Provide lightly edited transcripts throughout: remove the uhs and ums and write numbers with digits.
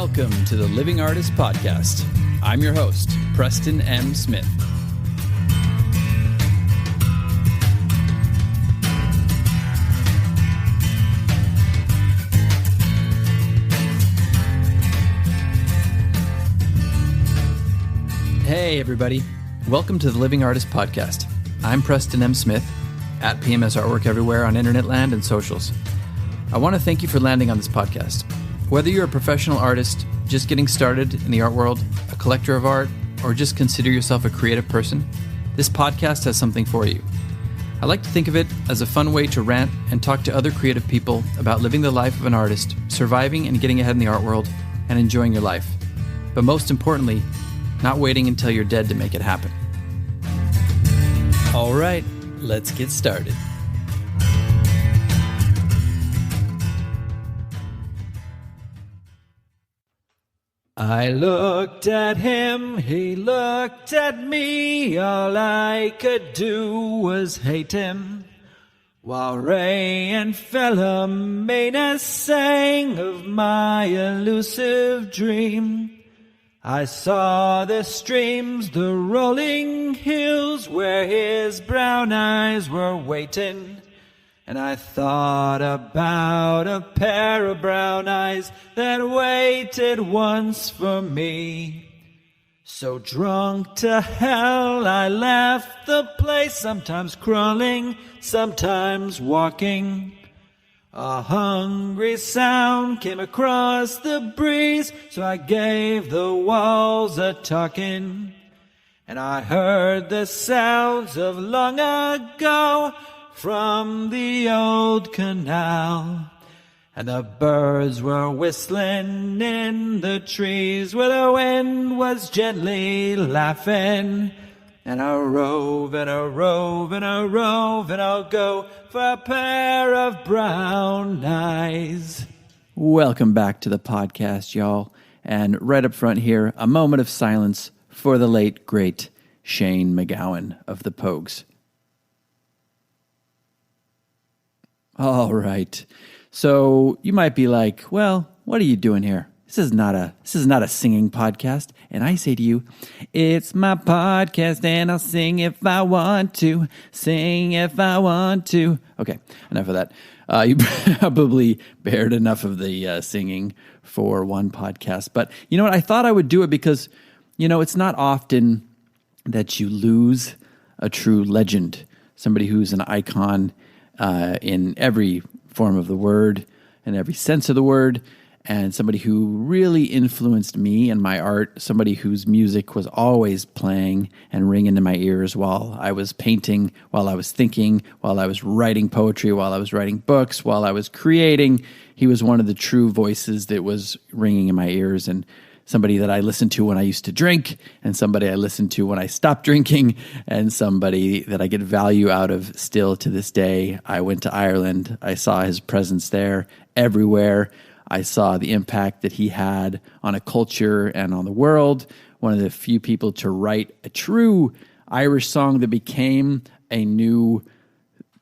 Welcome to the Living Artist Podcast. I'm your host, Preston M. Smith. Hey, everybody. Welcome to the Living Artist Podcast. I'm Preston M. Smith, at PMS Artwork everywhere on internet land and socials. I want to thank you for landing on this podcast. Whether you're a professional artist, just getting started in the art world, a collector of art, or just consider yourself a creative person, this podcast has something for you. I like to think of it as a fun way to rant and talk to other creative people about living the life of an artist, surviving and getting ahead in the art world, and enjoying your life. But most importantly, not waiting until you're dead to make it happen. All right, let's get started. I looked at him, he looked at me, all I could do was hate him. While Ray and Philomena sang of my elusive dream, I saw the streams, the rolling hills where his brown eyes were waiting. And I thought about a pair of brown eyes that waited once for me. So drunk to hell I left the place, sometimes crawling, sometimes walking. A hungry sound came across the breeze, so I gave the walls a talking. And I heard the sounds of long ago from the old canal, and the birds were whistling in the trees where the wind was gently laughing. And I'll rove and I'll rove and I'll rove and I'll go for a pair of brown eyes. Welcome back to the podcast, y'all. And right up front here, a moment of silence for the late, great Shane MacGowan of the Pogues. All right. So you might be like, well, what are you doing here? This is not a singing podcast. And I say to you, it's my podcast and I'll sing if I want to. Sing if I want to. Okay, enough of that. You probably bared enough of the singing for one podcast. But you know what? I thought I would do it because, it's not often that you lose a true legend, somebody who's an icon in every form of the word, in every sense of the word, and somebody who really influenced me and my art, somebody whose music was always playing and ringing in my ears while I was painting, while I was thinking, while I was writing poetry, while I was writing books, while I was creating. He was one of the true voices that was ringing in my ears, and somebody that I listened to when I used to drink, and somebody I listened to when I stopped drinking, and somebody that I get value out of still to this day. I went to Ireland. I saw his presence there everywhere. I saw the impact that he had on a culture and on the world. One of the few people to write a true Irish song that became a new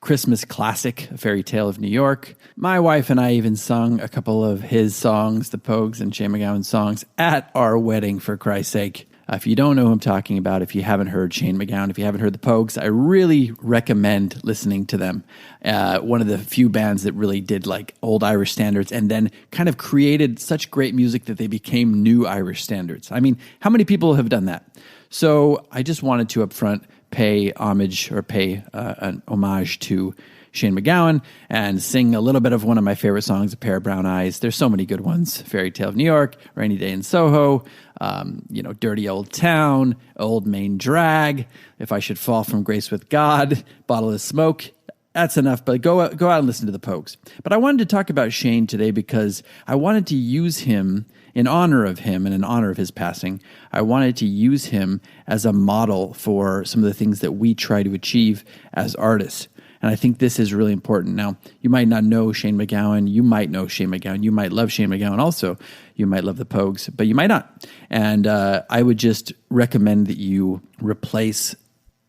Christmas classic, A Fairy Tale of New York. My wife and I even sung a couple of his songs, the Pogues and Shane MacGowan songs, at our wedding, for Christ's sake. If you don't know who I'm talking about, if you haven't heard Shane MacGowan, if you haven't heard the Pogues, I really recommend listening to them. One of the few bands that really did like old Irish standards and then kind of created such great music that they became new Irish standards. I mean, how many people have done that? So I just wanted to up front pay homage or pay an homage to Shane MacGowan and sing a little bit of one of my favorite songs, A Pair of Brown Eyes. There's so many good ones. Fairy Tale of New York, Rainy Day in Soho, Dirty Old Town, Old Main Drag, If I Should Fall from Grace with God, Bottle of Smoke. That's enough, but go out and listen to the Pogues. But I wanted to talk about Shane today because I wanted to use him in honor of him and in honor of his passing. I wanted to use him as a model for some of the things that we try to achieve as artists. And I think this is really important. Now, you might not know Shane MacGowan. You might know Shane MacGowan. You might love Shane MacGowan also. You might love the Pogues, but you might not. And I would just recommend that you replace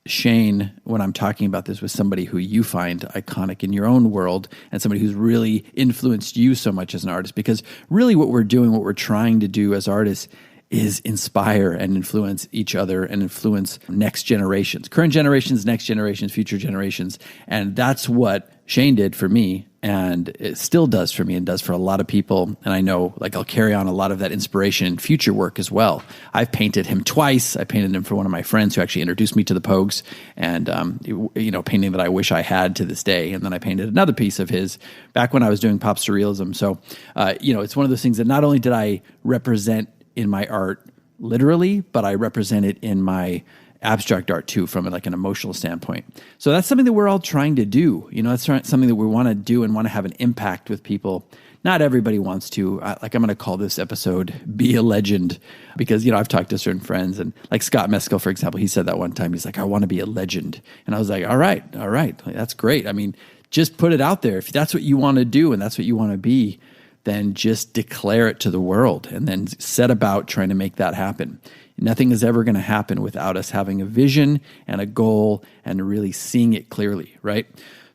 Shane, when I'm talking about this with somebody who you find iconic in your own world and somebody who's really influenced you so much as an artist, because really what we're doing, what we're trying to do as artists is inspire and influence each other and influence next generations, current generations, next generations, future generations. And that's what Shane did for me, and it still does for me and does for a lot of people. And I know like I'll carry on a lot of that inspiration in future work as well. I've painted him twice. I painted him for one of my friends who actually introduced me to the Pogues, and painting that I wish I had to this day. And then I painted another piece of his back when I was doing pop surrealism. So it's one of those things that not only did I represent in my art literally, but I represent it in my abstract art too, from like an emotional standpoint. So that's something that we're all trying to do. That's something that we want to do and want to have an impact with people. Not everybody wants to. I'm going to call this episode "Be a Legend," because I've talked to certain friends, and like Scott Mescal, for example, he said that one time. He's like, "I want to be a legend," and I was like, "All right, that's great." I mean, just put it out there. If that's what you want to do and that's what you want to be, then just declare it to the world and then set about trying to make that happen. Nothing is ever going to happen without us having a vision and a goal and really seeing it clearly, right?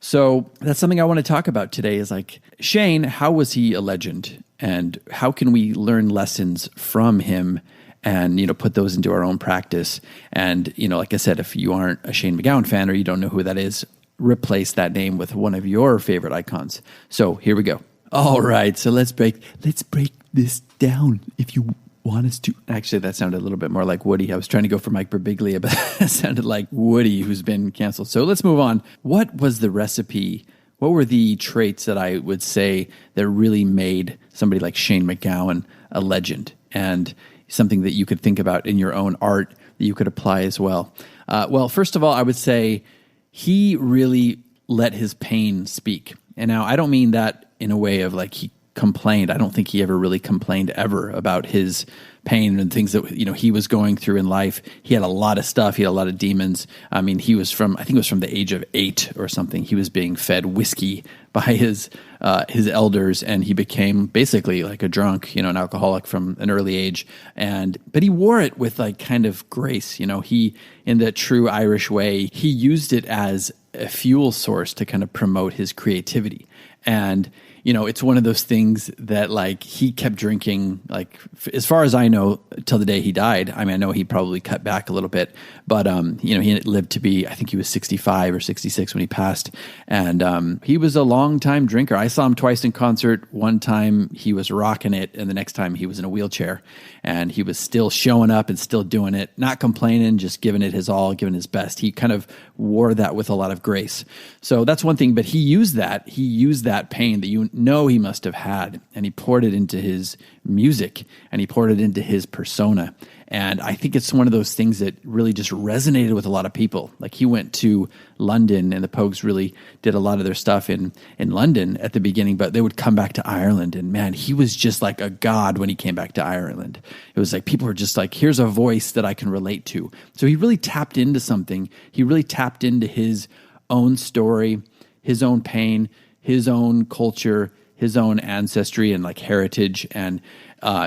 So that's something I want to talk about today is like, Shane, how was he a legend? And how can we learn lessons from him and, put those into our own practice? And, like I said, if you aren't a Shane MacGowan fan or you don't know who that is, replace that name with one of your favorite icons. So here we go. All right, so let's break this down if you want us to. Actually, that sounded a little bit more like Woody. I was trying to go for Mike Birbiglia, but it sounded like Woody, who's been canceled. So let's move on. What was the recipe? What were the traits that I would say that really made somebody like Shane MacGowan a legend and something that you could think about in your own art that you could apply as well? Well, first of all, I would say he really let his pain speak. And now I don't mean that in a way of like he complained. I don't think he ever really complained ever about his pain and things that he was going through in life. He had a lot of stuff. He had a lot of demons. I mean, I think it was from the age of 8 or something. He was being fed whiskey by his elders, and he became basically like a drunk, an alcoholic from an early age. But he wore it with like kind of grace. He, in the true Irish way, he used it as a fuel source to kind of promote his creativity. And it's one of those things that like he kept drinking, like as far as I know, till the day he died. I mean, I know he probably cut back a little bit, but he lived to be, I think he was 65 or 66 when he passed. And he was a long time drinker. I saw him twice in concert. One time he was rocking it, and the next time he was in a wheelchair, and he was still showing up and still doing it, not complaining, just giving it his all, giving his best. He kind of wore that with a lot of grace. So that's one thing, but he used that pain that he must have had, and he poured it into his music, and he poured it into his persona. And I think it's one of those things that really just resonated with a lot of people. Like he went to London, and the Pogues really did a lot of their stuff in London at the beginning, but they would come back to Ireland, and man, he was just like a god when he came back to Ireland. It was like people were just like, here's a voice that I can relate to. So he really tapped into something. He really tapped into his own story, his own pain, his own culture, his own ancestry and like heritage. And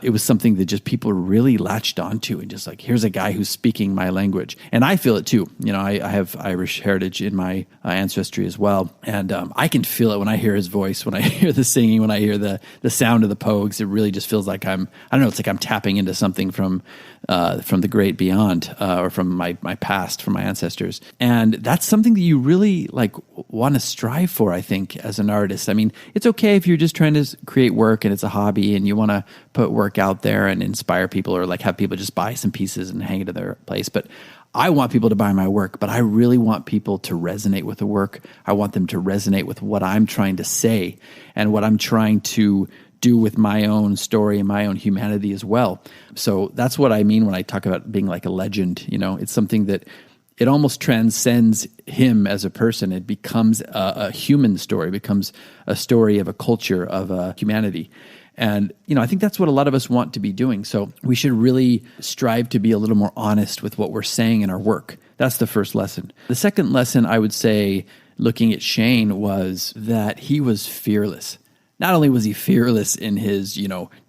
it was something that just people really latched onto, and just like, here's a guy who's speaking my language. And I feel it too. I have Irish heritage in my ancestry as well. And I can feel it when I hear his voice, when I hear the singing, when I hear the sound of the Pogues. It really just feels like it's like I'm tapping into something from the great beyond, or from my past, from my ancestors. And that's something that you really like want to strive for, I think, as an artist. I mean, it's okay if you're just trying to create work and it's a hobby and you want to put work out there and inspire people, or like have people just buy some pieces and hang it in their place. But I want people to buy my work, but I really want people to resonate with the work. I want them to resonate with what I'm trying to say and what I'm trying to do with my own story and my own humanity as well. So that's what I mean when I talk about being like a legend. It's something that it almost transcends him as a person. It becomes a human story, it becomes a story of a culture, of a humanity. And, I think that's what a lot of us want to be doing. So we should really strive to be a little more honest with what we're saying in our work. That's the first lesson. The second lesson, I would say, looking at Shane, was that he was fearless. not only was he fearless in his,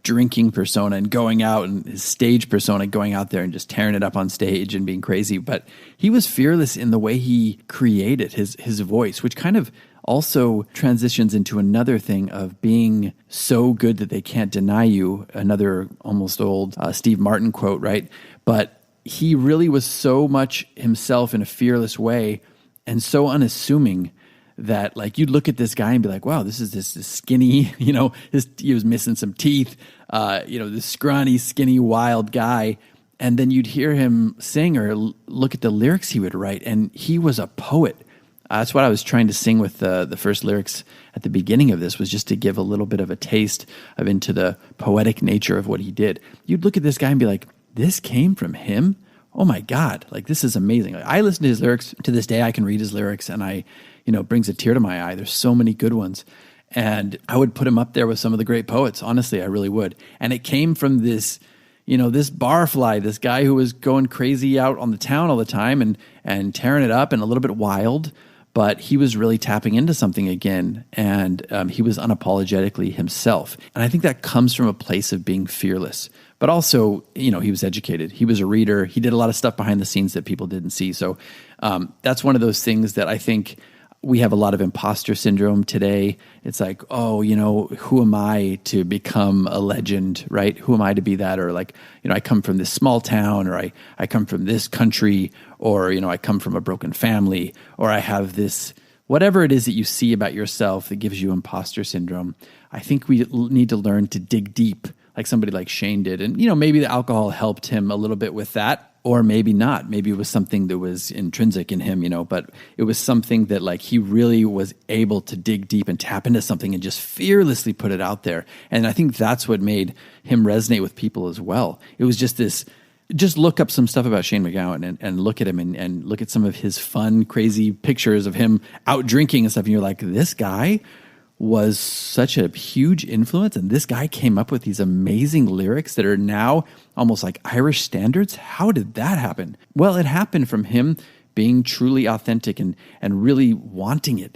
drinking persona and going out, and his stage persona, going out there and just tearing it up on stage and being crazy, but he was fearless in the way he created his voice, which kind of also transitions into another thing of being so good that they can't deny you. Another almost old Steve Martin quote, right? But he really was so much himself in a fearless way and so unassuming that like you'd look at this guy and be like, wow, this is this skinny, he was missing some teeth, this scrawny, skinny, wild guy. And then you'd hear him sing or look at the lyrics he would write, and he was a poet. That's what I was trying to sing with the first lyrics at the beginning of this, was just to give a little bit of a taste of into the poetic nature of what he did. You'd look at this guy and be like, this came from him? Oh my God, like this is amazing. Like, I listen to his lyrics to this day. I can read his lyrics and it brings a tear to my eye. There's so many good ones. And I would put him up there with some of the great poets. Honestly, I really would. And it came from this, this barfly, this guy who was going crazy out on the town all the time and tearing it up and a little bit wild, but he was really tapping into something again. And he was unapologetically himself. And I think that comes from a place of being fearless. But also, he was educated. He was a reader. He did a lot of stuff behind the scenes that people didn't see. So that's one of those things that I think we have a lot of imposter syndrome today. It's like, oh, who am I to become a legend, right? Who am I to be that? Or like, I come from this small town, or I come from this country, or, I come from a broken family, or I have this, whatever it is that you see about yourself that gives you imposter syndrome. I think we need to learn to dig deep, like somebody like Shane did. And, maybe the alcohol helped him a little bit with that, or maybe not. Maybe it was something that was intrinsic in him, but it was something that like he really was able to dig deep and tap into something and just fearlessly put it out there. And I think that's what made him resonate with people as well. It was just this, just look up some stuff about Shane MacGowan and look at him and look at some of his fun, crazy pictures of him out drinking and stuff. And you're like, this guy was such a huge influence, and this guy came up with these amazing lyrics that are now almost like Irish standards. How did that happen? Well, it happened from him being truly authentic and really wanting it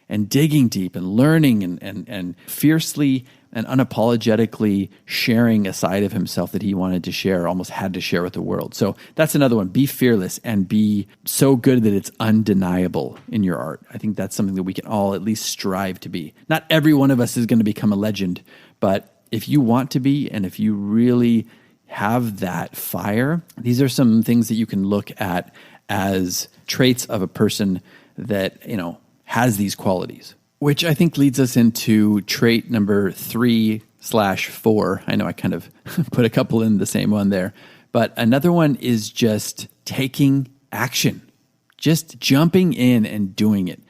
and digging deep and learning and fiercely and unapologetically sharing a side of himself that he wanted to share, almost had to share with the world. So that's another one. Be fearless and be so good that it's undeniable in your art. I think that's something that we can all at least strive to be. Not every one of us is going to become a legend, but if you want to be, and if you really have that fire, these are some things that you can look at as traits of a person that, has these qualities. Which I think leads us into trait number 3/4. I know I kind of put a couple in the same one there. But another one is just taking action, just jumping in and doing it.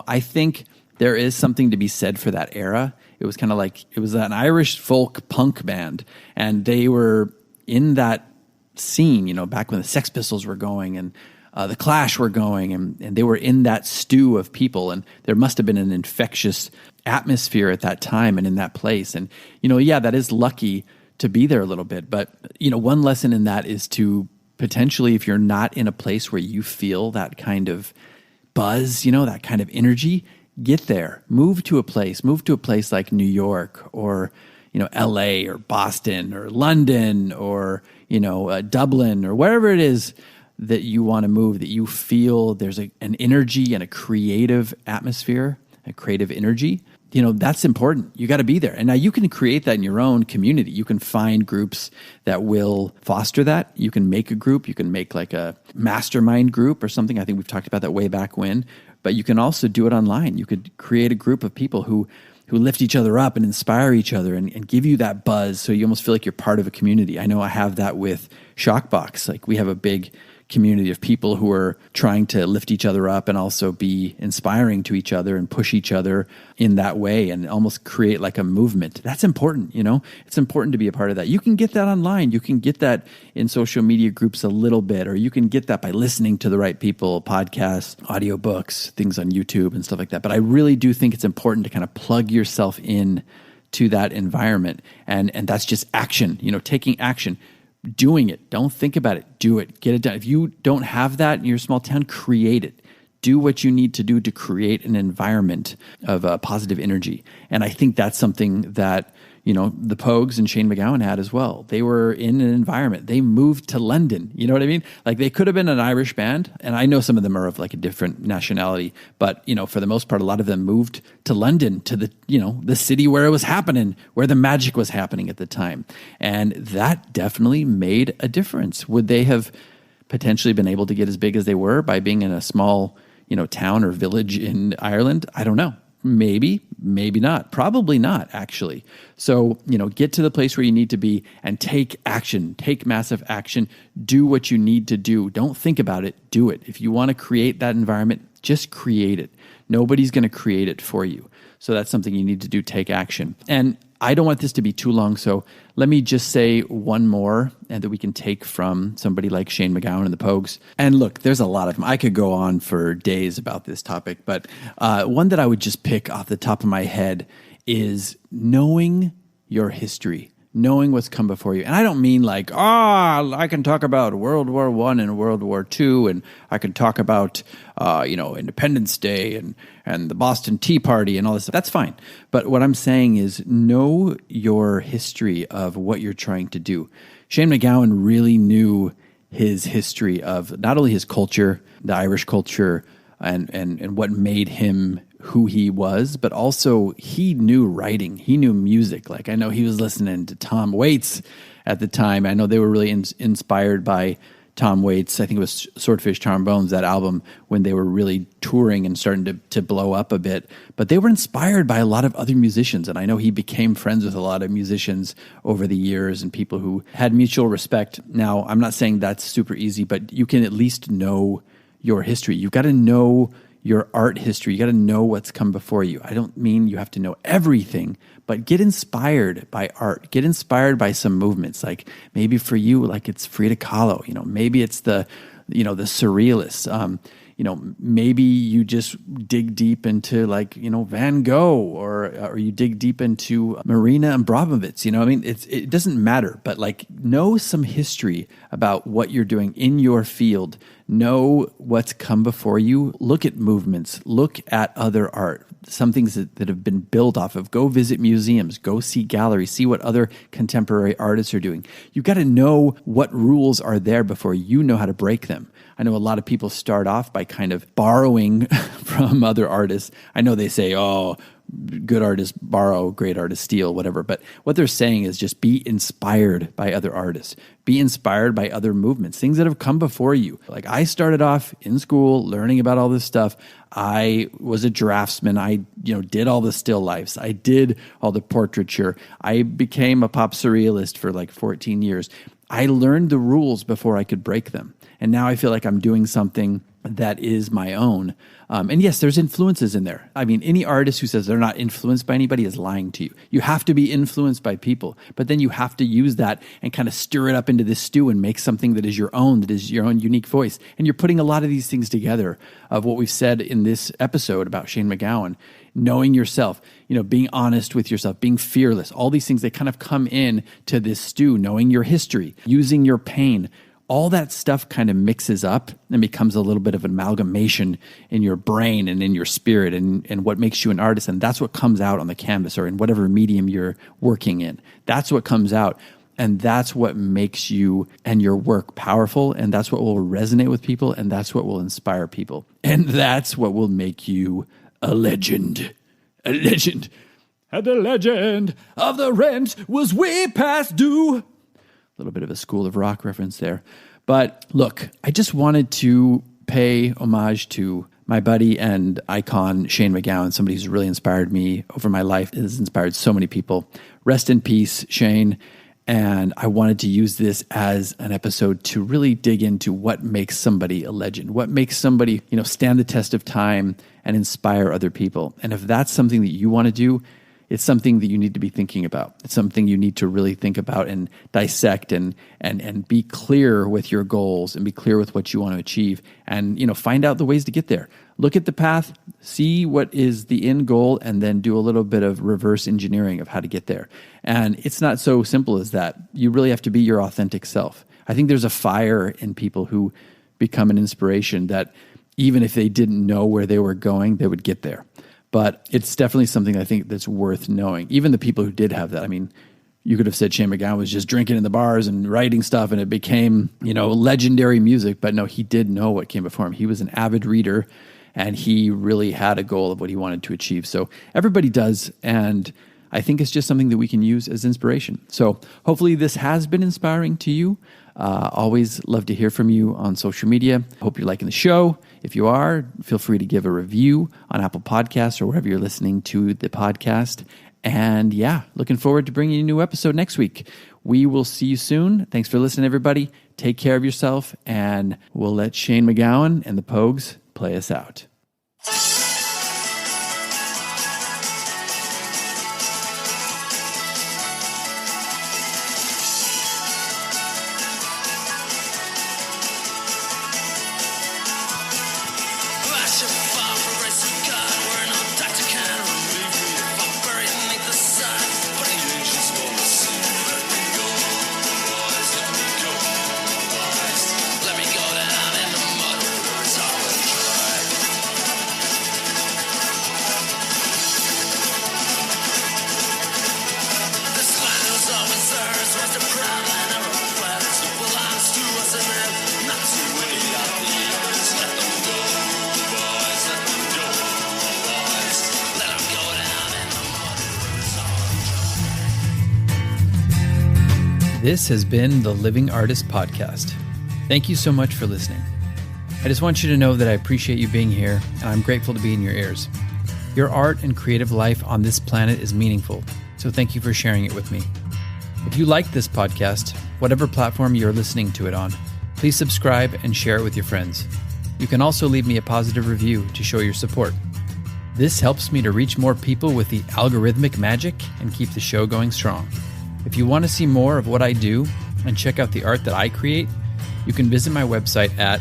I think there is something to be said for that era. It was kind of like, it was an Irish folk punk band, and they were in that scene, back when the Sex Pistols were going and the Clash were going, and they were in that stew of people, and there must have been an infectious atmosphere at that time and in that place. And, that is lucky to be there a little bit. But, one lesson in that is to potentially, if you're not in a place where you feel that kind of buzz, that kind of energy, get there. Move to a place like New York or, LA or Boston or London or, Dublin or wherever it is that you want to move, that you feel there's an energy and a creative atmosphere, a creative energy. That's important. You got to be there. And now you can create that in your own community. You can find groups that will foster that. You can make a group. You can make like a mastermind group or something. I think we've talked about that way back when. But you can also do it online. You could create a group of people who lift each other up and inspire each other and give you that buzz so you almost feel like you're part of a community. I know I have that with Shockbox. Like, we have a big community of people who are trying to lift each other up and also be inspiring to each other and push each other in that way and almost create like a movement. That's important, It's important to be a part of that. You can get that online. You can get that in social media groups a little bit, or you can get that by listening to the right people, podcasts, audiobooks, things on YouTube and stuff like that. But I really do think it's important to kind of plug yourself in to that environment. And that's just action, taking action. Doing it. Don't think about it. Do it. Get it done. If you don't have that in your small town, create it. Do what you need to do to create an environment of positive energy. And I think that's something that, the Pogues and Shane MacGowan had as well. They were in an environment. They moved to London. You know what I mean? Like, they could have been an Irish band, and I know some of them are of like a different nationality, but for the most part, a lot of them moved to London, to the city where it was happening, where the magic was happening at the time. And that definitely made a difference. Would they have potentially been able to get as big as they were by being in a small, town or village in Ireland? I don't know. Maybe, maybe not. Probably not, actually. So, get to the place where you need to be and take action. Take massive action. Do what you need to do. Don't think about it. Do it. If you want to create that environment, just create it. Nobody's going to create it for you. So that's something you need to do. Take action. And I don't want this to be too long, so let me just say one more and that we can take from somebody like Shane MacGowan and the Pogues. And look, there's a lot of them. I could go on for days about this topic, but one that I would just pick off the top of my head is knowing your history, knowing what's come before you. And I don't mean like, I can talk about World War I and World War II, and I can talk about, Independence Day and the Boston Tea Party and all this stuff. That's fine. But what I'm saying is know your history of what you're trying to do. Shane MacGowan really knew his history of not only his culture, the Irish culture, and what made him who he was, but also he knew writing. He knew music. Like, I know he was listening to Tom Waits at the time. I know they were really inspired by Tom Waits. I think it was Swordfish Trombones, that album, when they were really touring and starting to blow up a bit. But they were inspired by a lot of other musicians. And I know he became friends with a lot of musicians over the years and people who had mutual respect. Now, I'm not saying that's super easy, but you can at least know your history. You've got to know your art history. You got to know what's come before you. I don't mean you have to know everything, but get inspired by art. Get inspired by some movements. Like, maybe for you, like, it's Frida Kahlo. Maybe it's the surrealists. Maybe you just dig deep into Van Gogh, or you dig deep into Marina Abramovich. It doesn't matter, but know some history about what you're doing in your field. Know what's come before you. Look at movements. Look at other art. Some things that have been built off of. Go visit museums. Go see galleries. See what other contemporary artists are doing. You've got to know what rules are there before you know how to break them. I know a lot of people start off by kind of borrowing from other artists. I know they say, good artists borrow, great artists steal, whatever. But what they're saying is just be inspired by other artists. Be inspired by other movements, things that have come before you. Like, I started off in school learning about all this stuff. I was a draftsman. I, did all the still lifes. I did all the portraiture. I became a pop surrealist for 14 years. I learned the rules before I could break them. And now I feel like I'm doing something that is my own. And yes, there's influences in there. I mean, any artist who says they're not influenced by anybody is lying to you. You have to be influenced by people, but then you have to use that and kind of stir it up into this stew and make something that is your own, that is your own unique voice. And you're putting a lot of these things together of what we've said in this episode about Shane MacGowan. Knowing yourself, being honest with yourself, being fearless, all these things, they kind of come in to this stew, knowing your history, using your pain. All that stuff kind of mixes up and becomes a little bit of an amalgamation in your brain and in your spirit and what makes you an artist. And that's what comes out on the canvas or in whatever medium you're working in. That's what comes out. And that's what makes you and your work powerful. And that's what will resonate with people. And that's what will inspire people. And that's what will make you a legend. A legend. And the legend of the rent was way past due. A little bit of a School of Rock reference there. But look, I just wanted to pay homage to my buddy and icon, Shane MacGowan, somebody who's really inspired me over my life, has inspired so many people. Rest in peace, Shane. And I wanted to use this as an episode to really dig into what makes somebody a legend, what makes somebody, stand the test of time and inspire other people. And if that's something that you want to do, it's something that you need to be thinking about. It's something you need to really think about and dissect and be clear with your goals and be clear with what you want to achieve and, find out the ways to get there. Look at the path, see what is the end goal, and then do a little bit of reverse engineering of how to get there. And it's not so simple as that. You really have to be your authentic self. I think there's a fire in people who become an inspiration that even if they didn't know where they were going, they would get there. But it's definitely something I think that's worth knowing. Even the people who did have that, I mean, you could have said Shane MacGowan was just drinking in the bars and writing stuff and it became, legendary music. But no, he did know what came before him. He was an avid reader and he really had a goal of what he wanted to achieve. So everybody does. And I think it's just something that we can use as inspiration. So hopefully this has been inspiring to you. Always love to hear from you on social media. Hope you're liking the show. If you are, feel free to give a review on Apple Podcasts or wherever you're listening to the podcast. And yeah, looking forward to bringing you a new episode next week. We will see you soon. Thanks for listening, everybody. Take care of yourself, and we'll let Shane MacGowan and the Pogues play us out. This has been the Living Artist Podcast. Thank you so much for listening. I just want you to know that I appreciate you being here, and I'm grateful to be in your ears. Your art and creative life on this planet is meaningful, so thank you for sharing it with me. If you like this podcast, whatever platform you're listening to it on, please subscribe and share it with your friends. You can also leave me a positive review to show your support. This helps me to reach more people with the algorithmic magic and keep the show going strong. If you want to see more of what I do and check out the art that I create, you can visit my website at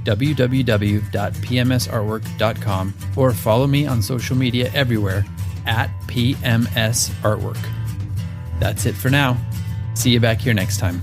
www.pmsartwork.com or follow me on social media everywhere at PMS Artwork. That's it for now. See you back here next time.